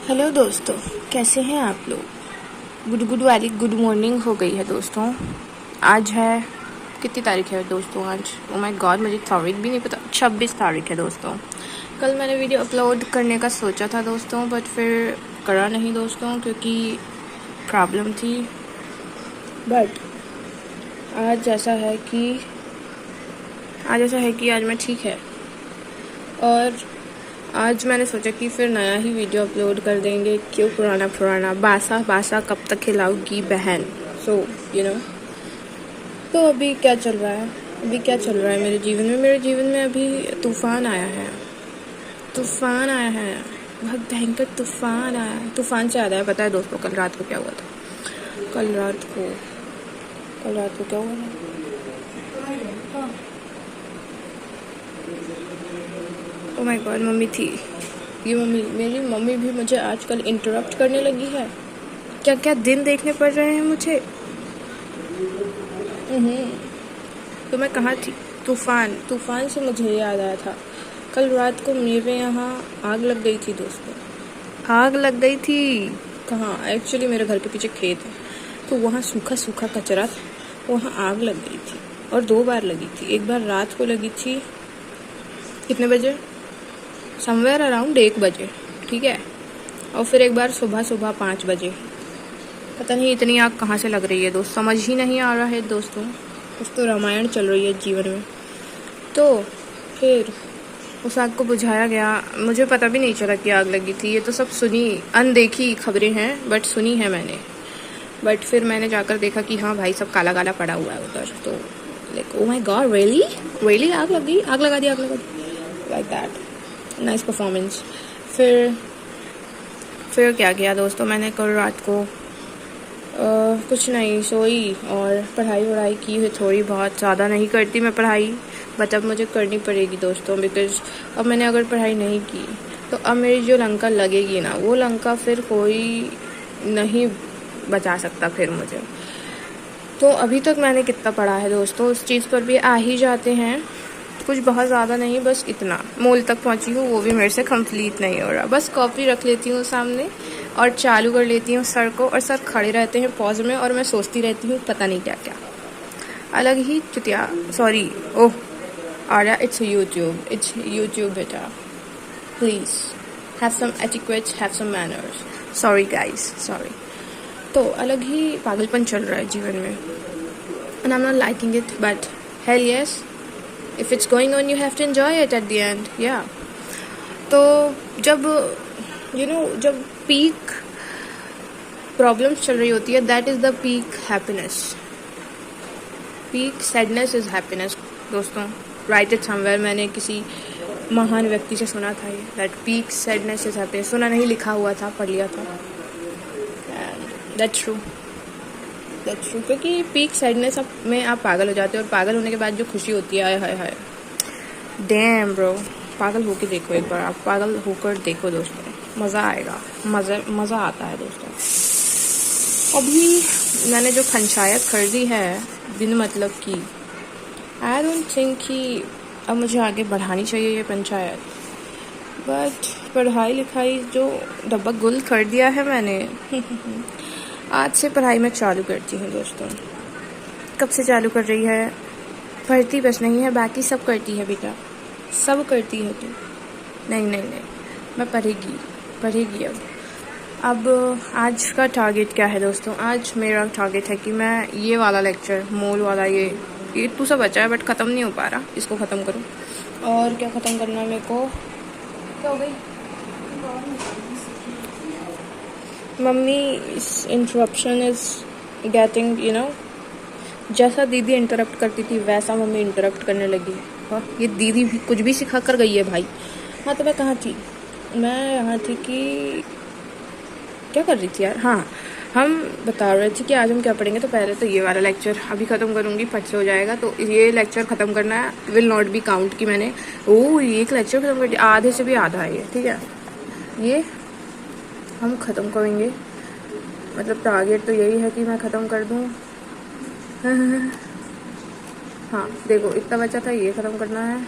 Hello दोस्तों, कैसे हैं आप लोग। गुड वाली गुड मॉर्निंग हो गई है दोस्तों। आज है कितनी तारीख है दोस्तों? आज ओ माय गॉड, मुझे तारीख भी नहीं पता। 26 तारीख है दोस्तों। कल मैंने वीडियो अपलोड करने का सोचा था दोस्तों, बट फिर करा नहीं दोस्तों क्योंकि प्रॉब्लम थी। बट आज ऐसा है कि आज मैं ठीक है। और आज मैंने सोचा कि फिर नया ही वीडियो अपलोड कर देंगे। क्यों पुराना बासा कब तक खिलाऊगी बहन। सो तो अभी क्या चल रहा है मेरे जीवन में अभी तूफान आया है। बहुत भयंकर तूफान आया है। तूफान से आया है, पता है दोस्तों कल रात को क्या हुआ था? कल रात को क्या हुआ था? ओ माय गॉड, मम्मी थी। मेरी मम्मी भी मुझे आजकल इंटरप्ट करने लगी है। क्या क्या दिन देखने पड़ रहे हैं मुझे। तो मैं कहाँ थी? तूफान से मुझे याद आया था, कल रात को मेरे यहाँ आग लग गई थी दोस्तों। आग लग गई थी कहाँ? एक्चुअली मेरे घर के पीछे खेत है, तो वहाँ सूखा कचरा था, वहाँ आग लग गई थी। और 2 बार लगी थी। एक बार रात को लगी थी, कितने बजे? समवेयर अराउंड 1 बजे, ठीक है। और फिर एक बार सुबह 5 बजे। पता नहीं इतनी आग कहाँ से लग रही है दोस्त, समझ ही नहीं आ रहा है दोस्तों। कुछ तो रामायण चल रही है जीवन में। तो फिर उस आग को बुझाया गया। मुझे पता भी नहीं चला कि आग लगी थी। ये तो सब अनदेखी खबरें हैं, बट सुनी है मैंने। बट फिर मैंने जाकर देखा कि हाँ भाई, सब काला काला पड़ा हुआ है उधर। तो like oh my God, really आग लगा दी लाइक दैट। Nice performance. फिर क्या किया दोस्तों मैंने कल रात को? कुछ नहीं, सोई और पढ़ाई की है थोड़ी बहुत। ज़्यादा नहीं करती मैं पढ़ाई, बट अब मुझे करनी पड़ेगी दोस्तों, बिकॉज अब मैंने अगर पढ़ाई नहीं की तो अब मेरी जो लंका लगेगी ना, वो लंका फिर कोई नहीं बचा सकता फिर मुझे। तो अभी तक मैंने कितना पढ़ा है दोस्तों, उस चीज़ पर भी आ ही जाते हैं। कुछ बहुत ज़्यादा नहीं, बस इतना मोल तक पहुंची हूँ, वो भी मेरे से कंप्लीट नहीं हो रहा। बस कॉपी रख लेती हूँ सामने और चालू कर लेती हूँ सर को, और सर खड़े रहते हैं पॉज में, और मैं सोचती रहती हूँ पता नहीं क्या क्या। अलग ही चुतिया, sorry, oh Arya, it's YouTube बेटा, please have some etiquettes, have some manners. Sorry guys, sorry. तो अलग ही पागलपन चल रहा है जीवन में, and I am not liking it, but hell yes, if it's going on you have to enjoy it at the end, yeah. तो जब पीक प्रॉब्लम्स चल रही होती है, that is the peak happiness. Peak sadness is happiness दोस्तों। write it somewhere, मैंने किसी महान व्यक्ति से सुना था ये, that peak sadness is happiness। सुना नहीं, लिखा हुआ था, पढ़ लिया था, and that's true क्योंकि पीक सैडनेस में आप पागल हो जाते हो, और पागल होने के बाद जो खुशी होती है, हाय डैम ब्रो, पागल होके देखो एक बार, आप पागल होकर देखो दोस्तों, मज़ा आएगा, मज़ा आता है दोस्तों। अभी मैंने जो पंचायत खरीदी है बिन मतलब की, आई डोंट थिंक कि अब मुझे आगे बढ़ानी चाहिए ये पंचायत, बट पढ़ाई लिखाई जो डब्बा गुल खरीद दिया है मैंने आज से पढ़ाई मैं चालू करती हूँ दोस्तों। कब से चालू कर रही है? पढ़ती बस नहीं है, बाकी सब करती है बेटा, सब करती है तू। नहीं, मैं पढ़ेगी अब आज का टारगेट क्या है दोस्तों? आज मेरा टारगेट है कि मैं ये वाला लेक्चर, मोल वाला, ये तो सब बचा है बट ख़त्म नहीं हो पा रहा, इसको ख़त्म करूँ। और क्या ख़त्म करना है मेरे को? क्या हो गई मम्मी? इस इंटरप्शन इज गेटिंग, जैसा दीदी इंटरप्ट करती थी वैसा मम्मी इंटरप्ट करने लगी। हाँ, ये दीदी भी कुछ भी सिखा कर गई है भाई। हाँ, तो मैं कहाँ थी? मैं यहाँ थी कि क्या कर रही थी यार? हाँ, हम बता रहे थे कि आज हम क्या पढ़ेंगे। तो पहले तो ये वाला लेक्चर अभी ख़त्म करूँगी, फट से हो जाएगा। तो ये लेक्चर ख़त्म करना है, विल नॉट बी काउंट कि मैंने एक लेक्चर ख़त्म कर दिया, आधे से भी आधा है ये, ठीक है। ये हम ख़त्म करेंगे, मतलब टारगेट तो यही है कि मैं ख़त्म कर दूँ। हाँ देखो, इतना बचा था, ये ख़त्म करना है,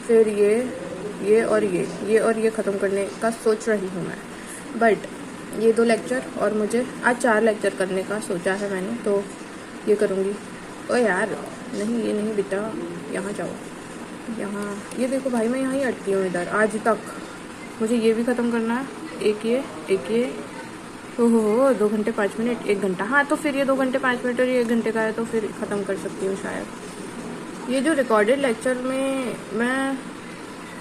फिर ये और ये ख़त्म करने का सोच रही हूँ मैं। बट ये 2 लेक्चर और मुझे आज 4 लेक्चर करने का सोचा है मैंने, तो ये करूँगी। ओ यार नहीं, ये नहीं बेटा, यहाँ जाओ, यहाँ ये देखो भाई, मैं यहाँ ही अटकी हूँ इधर आज तक। मुझे ये भी ख़त्म करना है, एक ये ओहो 2 घंटे 5 मिनट, 1 घंटा। हाँ तो फिर ये 2 घंटे 5 मिनट और ये 1 घंटे का है, तो फिर ख़त्म कर सकती हूँ शायद। ये जो रिकॉर्डेड लेक्चर में मैं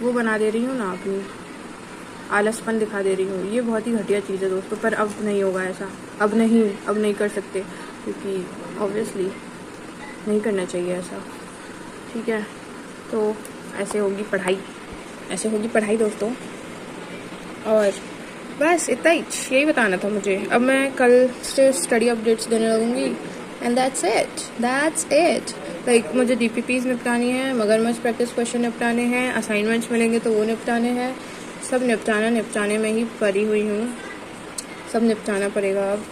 वो बना दे रही हूँ ना, अपनी आलसपन दिखा दे रही हूँ, ये बहुत ही घटिया चीज़ है दोस्तों। पर अब नहीं होगा ऐसा, अब नहीं कर सकते, क्योंकि ऑब्वियसली नहीं करना चाहिए ऐसा, ठीक है। तो ऐसे होगी पढ़ाई दोस्तों। और बस इतना ही, यही बताना था मुझे। अब मैं कल से स्टडी अपडेट्स देने लगूँगी एंड दैट्स इट। लाइक मुझे DPPs निपटानी है, मगरमच्छ प्रैक्टिस क्वेश्चन निपटाने हैं, असाइनमेंट्स मिलेंगे तो वो निपटाने हैं। सब निपटाने में ही पड़ी हुई हूँ, सब निपटाना पड़ेगा अब।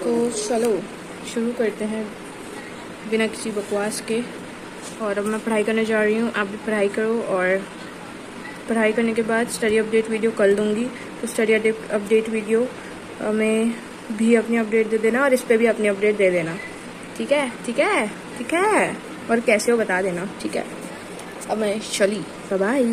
तो चलो शुरू करते हैं बिना किसी बकवास के। और अब मैं पढ़ाई करने जा रही हूँ, आप भी पढ़ाई करो। और पढ़ाई करने के बाद स्टडी अपडेट वीडियो कल दूँगी, तो स्टडी अपडेट वीडियो में भी अपनी अपडेट दे देना और इस पर भी अपनी अपडेट दे देना, ठीक है। और कैसे हो बता देना, ठीक है। अब मैं चली, बाय।